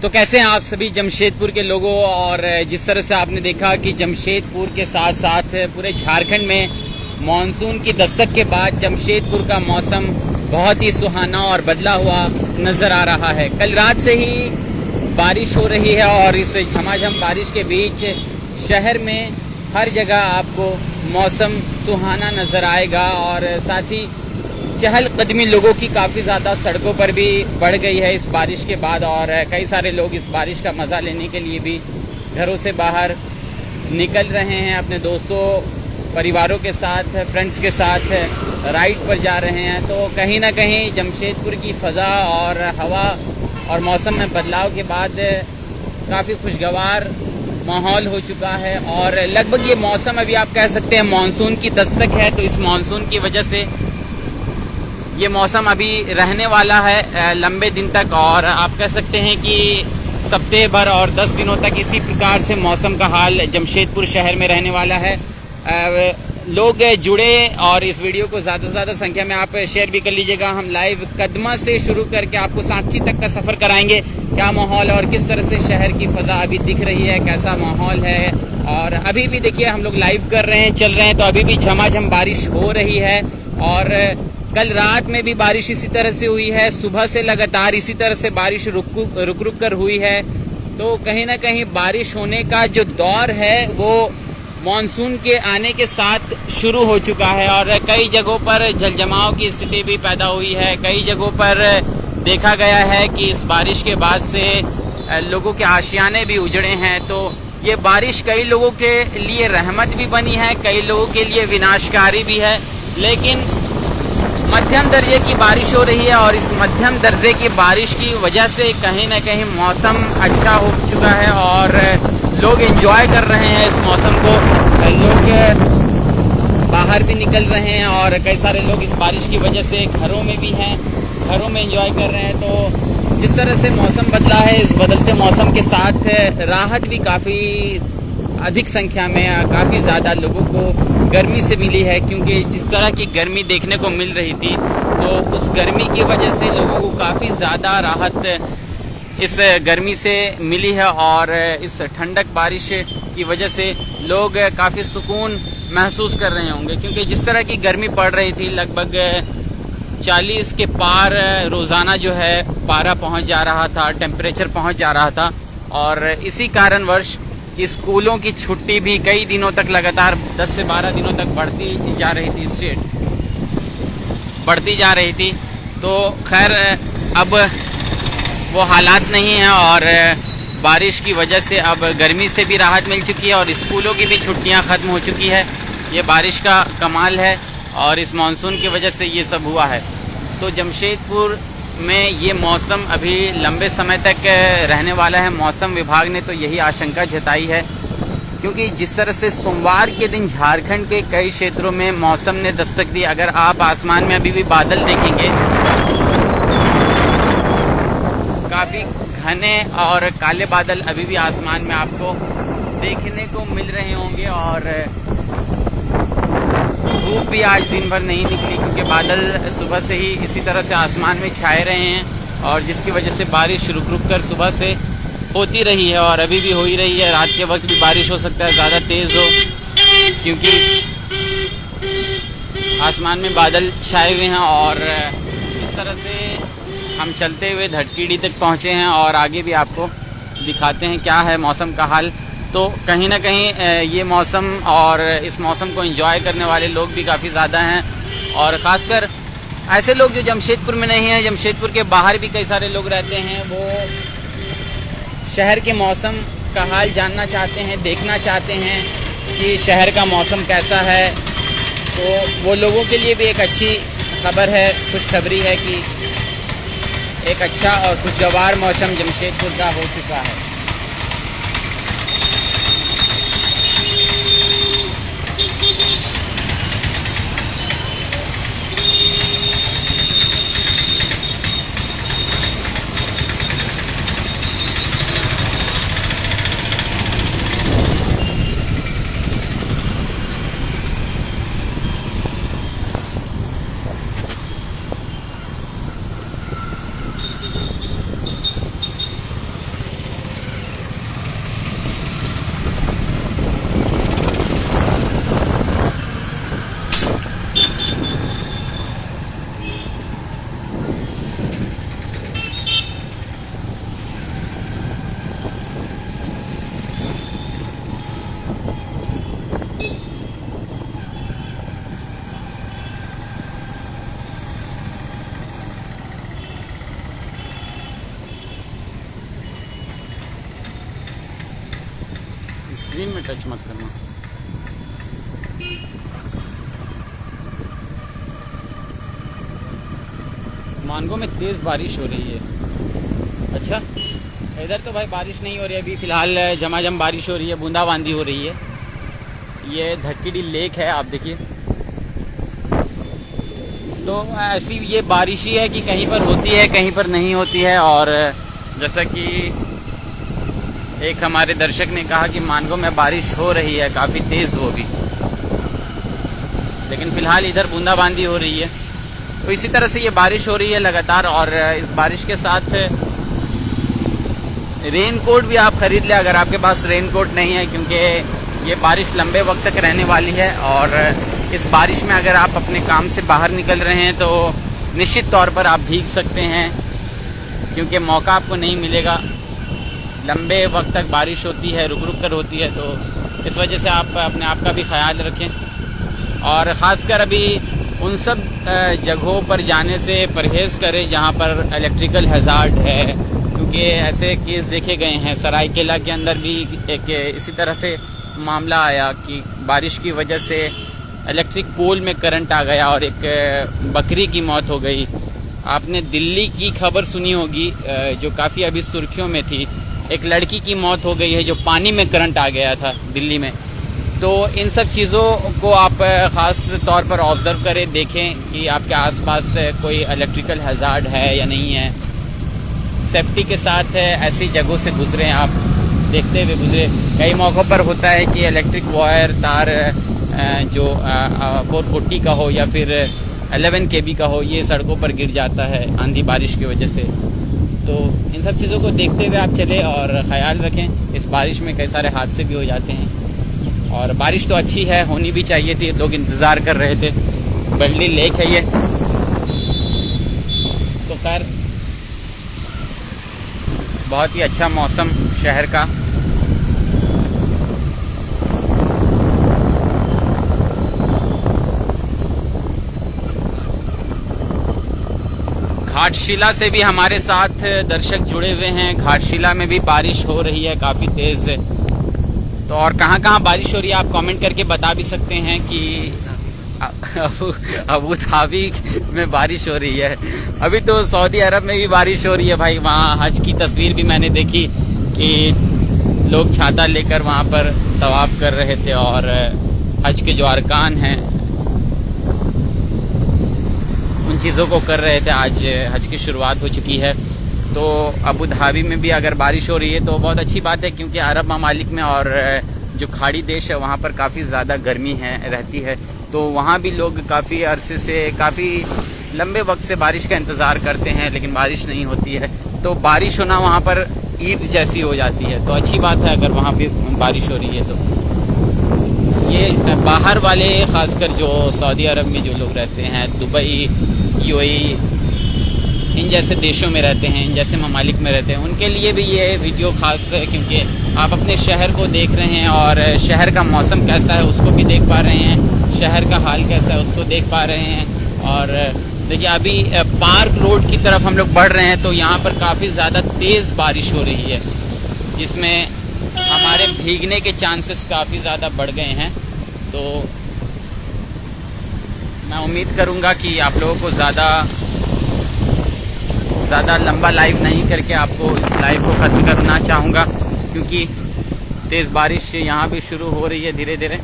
तो कैसे हैं आप सभी जमशेदपुर के लोगों। और जिस तरह से आपने देखा कि जमशेदपुर के साथ साथ पूरे झारखंड में मानसून की दस्तक के बाद जमशेदपुर का मौसम बहुत ही सुहाना और बदला हुआ नज़र आ रहा है। कल रात से ही बारिश हो रही है और इस झमाझम बारिश के बीच शहर में हर जगह आपको मौसम सुहाना नज़र आएगा और साथ ही चहलकदमी लोगों की काफ़ी ज़्यादा सड़कों पर भी बढ़ गई है इस बारिश के बाद। और कई सारे लोग इस बारिश का मज़ा लेने के लिए भी घरों से बाहर निकल रहे हैं, अपने दोस्तों परिवारों के साथ, फ्रेंड्स के साथ राइड पर जा रहे हैं। तो कहीं ना कहीं जमशेदपुर की फ़ज़ा और हवा और मौसम में बदलाव के बाद काफ़ी खुशगवार माहौल हो चुका है और लगभग ये मौसम अभी आप कह सकते हैं मानसून की दस्तक है। तो इस मानसून की वजह से ये मौसम अभी रहने वाला है लंबे दिन तक और आप कह सकते हैं कि सप्ताह भर और 10 दिनों तक इसी प्रकार से मौसम का हाल जमशेदपुर शहर में रहने वाला है। लोग जुड़े और इस वीडियो को ज़्यादा से ज़्यादा संख्या में आप शेयर भी कर लीजिएगा। हम लाइव कदमा से शुरू करके आपको सांची तक का सफ़र कराएंगे, क्या माहौल और किस तरह से शहर की फ़ज़ा अभी दिख रही है, कैसा माहौल है। और अभी भी देखिए हम लोग लाइव कर रहे हैं, चल रहे हैं, तो अभी भी झमाझम बारिश हो रही है। और कल रात में भी बारिश इसी तरह से हुई है, सुबह से लगातार इसी तरह से बारिश रुक कर हुई है। तो कहीं ना कहीं बारिश होने का जो दौर है वो मानसून के आने के साथ शुरू हो चुका है और कई जगहों पर जलजमाव की स्थिति भी पैदा हुई है। कई जगहों पर देखा गया है कि इस बारिश के बाद से लोगों के आशियाने भी उजड़े हैं। तो ये बारिश कई लोगों के लिए रहमत भी बनी है, कई लोगों के लिए विनाशकारी भी है। लेकिन मध्यम दर्जे की बारिश हो रही है और इस मध्यम दर्जे की बारिश की वजह से कहीं ना कहीं मौसम अच्छा हो चुका है और लोग एंजॉय कर रहे हैं इस मौसम को। लोग बाहर भी निकल रहे हैं और कई सारे लोग इस बारिश की वजह से घरों में भी हैं, घरों में एंजॉय कर रहे हैं। तो जिस तरह से मौसम बदला है, इस बदलते मौसम के साथ राहत भी काफ़ी अधिक संख्या में, काफ़ी ज़्यादा लोगों को गर्मी से मिली है। क्योंकि जिस तरह की गर्मी देखने को मिल रही थी तो उस गर्मी की वजह से लोगों को काफ़ी ज़्यादा राहत इस गर्मी से मिली है और इस ठंडक बारिश की वजह से लोग काफ़ी सुकून महसूस कर रहे होंगे। क्योंकि जिस तरह की गर्मी पड़ रही थी, लगभग 40 के पार रोज़ाना जो है पारा पहुंच जा रहा था, टेम्परेचर पहुंच जा रहा था। और इसी कारणवश स्कूलों की छुट्टी भी कई दिनों तक लगातार 10 से 12 दिनों तक बढ़ती जा रही थी। तो खैर अब वो हालात नहीं हैं और बारिश की वजह से अब गर्मी से भी राहत मिल चुकी है और स्कूलों की भी छुट्टियां ख़त्म हो चुकी है। ये बारिश का कमाल है और इस मानसून की वजह से ये सब हुआ है। तो जमशेदपुर में ये मौसम अभी लंबे समय तक रहने वाला है। मौसम विभाग ने तो यही आशंका जताई है क्योंकि जिस तरह से सोमवार के दिन झारखंड के कई क्षेत्रों में मौसम ने दस्तक दी। अगर आप आसमान में अभी भी बादल देखेंगे, काफ़ी घने और काले बादल अभी भी आसमान में आपको देखने को मिल रहे होंगे और धूप भी आज दिन भर नहीं निकली क्योंकि बादल सुबह से ही इसी तरह से आसमान में छाए रहे हैं और जिसकी वजह से बारिश रुक कर सुबह से होती रही है और अभी भी हो ही रही है। रात के वक्त भी बारिश हो सकता है, ज़्यादा तेज़ हो, क्योंकि आसमान में बादल छाए हुए हैं। और इस तरह से हम चलते हुए धटकीडी तक पहुँचे हैं और आगे भी आपको दिखाते हैं क्या है मौसम का हाल। तो कहीं ना कहीं ये मौसम और इस मौसम को एंजॉय करने वाले लोग भी काफ़ी ज़्यादा हैं और ख़ासकर ऐसे लोग जो जमशेदपुर में नहीं हैं, जमशेदपुर के बाहर भी कई सारे लोग रहते हैं। वो शहर के मौसम का हाल जानना चाहते हैं, देखना चाहते हैं कि शहर का मौसम कैसा है। तो वो लोगों के लिए भी एक अच्छी खबर है, खुशखबरी है कि एक अच्छा और खुशगवार मौसम जमशेदपुर का हो चुका है। स्क्रीन में टच मत करना। मानगो में तेज़ बारिश हो रही है। अच्छा, इधर तो भाई बारिश नहीं हो रही है अभी फ़िलहाल, झमाझम बारिश हो रही है, बूंदाबांदी हो रही है। ये धटकीडी लेक है, आप देखिए। तो ऐसी ये बारिश ही है कि कहीं पर होती है कहीं पर नहीं होती है। और जैसा कि एक हमारे दर्शक ने कहा कि मानगो में बारिश हो रही है, काफ़ी तेज़ वो भी, लेकिन फ़िलहाल इधर बूंदाबांदी हो रही है। तो इसी तरह से ये बारिश हो रही है लगातार। और इस बारिश के साथ रेन कोट भी आप ख़रीद लें अगर आपके पास रेन कोट नहीं है, क्योंकि ये बारिश लंबे वक्त तक रहने वाली है। और इस बारिश में अगर आप अपने काम से बाहर निकल रहे हैं तो निश्चित तौर पर आप भीग सकते हैं, क्योंकि मौका आपको नहीं मिलेगा। लंबे वक्त तक बारिश होती है, रुक रुक कर होती है, तो इस वजह से आप अपने आप का भी ख्याल रखें। और ख़ासकर अभी उन सब जगहों पर जाने से परहेज़ करें जहाँ पर इलेक्ट्रिकल हज़ार्ड है, क्योंकि ऐसे केस देखे गए हैं। सरायकेला के अंदर भी एक इसी तरह से मामला आया कि बारिश की वजह से इलेक्ट्रिक पोल में करंट आ गया और एक बकरी की मौत हो गई। आपने दिल्ली की खबर सुनी होगी जो काफ़ी अभी सुर्खियों में थी, एक लड़की की मौत हो गई है जो पानी में करंट आ गया था दिल्ली में। तो इन सब चीज़ों को आप ख़ास तौर पर ऑब्ज़र्व करें, देखें कि आपके आसपास कोई इलेक्ट्रिकल हज़ार्ड है या नहीं है। सेफ्टी के साथ ऐसी जगहों से गुज़रें, आप देखते हुए गुज़रे। कई मौक़ों पर होता है कि इलेक्ट्रिक वायर तार जो 440 का हो या फिर 11 kV का हो, ये सड़कों पर गिर जाता है आंधी बारिश की वजह से। तो इन सब चीज़ों को देखते हुए आप चलें और ख़याल रखें। इस बारिश में कई सारे हादसे भी हो जाते हैं। और बारिश तो अच्छी है, होनी भी चाहिए थी, लोग इंतज़ार कर रहे थे। बल्ली लेक है ये। तो खैर बहुत ही अच्छा मौसम शहर का। घाटशिला से भी हमारे साथ दर्शक जुड़े हुए हैं। घाटशिला में भी बारिश हो रही है काफ़ी तेज़। तो और कहाँ कहाँ बारिश हो रही है आप कमेंट करके बता भी सकते हैं कि अबू धाबी में बारिश हो रही है। अभी तो सऊदी अरब में भी बारिश हो रही है भाई। वहाँ हज की तस्वीर भी मैंने देखी कि लोग छाता लेकर वहाँ पर तवाफ़ कर रहे थे और हज के जो अरकान हैं उन चीज़ों को कर रहे थे। आज हज की शुरुआत हो चुकी है। तो अबू धाबी में भी अगर बारिश हो रही है तो बहुत अच्छी बात है, क्योंकि अरब ममालिक में और जो खाड़ी देश है वहाँ पर काफ़ी ज़्यादा गर्मी रहती है। तो वहाँ भी लोग काफ़ी अरसे से, काफ़ी लंबे वक्त से बारिश का इंतज़ार करते हैं, लेकिन बारिश नहीं होती है। तो बारिश होना वहाँ पर ईद जैसी हो जाती है। तो अच्छी बात है अगर वहाँ पे बारिश हो रही है। तो ये बाहर वाले, ख़ासकर जो सऊदी अरब में जो लोग रहते हैं, दुबई, यूएई, इन जैसे देशों में रहते हैं, इन जैसे ममालिक में रहते हैं, उनके लिए भी ये वीडियो ख़ास है, क्योंकि आप अपने शहर को देख रहे हैं और शहर का मौसम कैसा है उसको भी देख पा रहे हैं, शहर का हाल कैसा है उसको देख पा रहे हैं। और देखिए अभी पार्क रोड की तरफ हम लोग बढ़ रहे हैं तो यहाँ पर काफ़ी ज़्यादा तेज़ बारिश हो रही है, जिसमें हमारे भीगने के चांसेस काफ़ी ज़्यादा बढ़ गए हैं। तो मैं उम्मीद करूँगा कि आप लोगों को ज़्यादा लंबा लाइव नहीं करके आपको इस लाइव को ख़त्म करना चाहूँगा, क्योंकि तेज़ बारिश यहाँ भी शुरू हो रही है धीरे धीरे।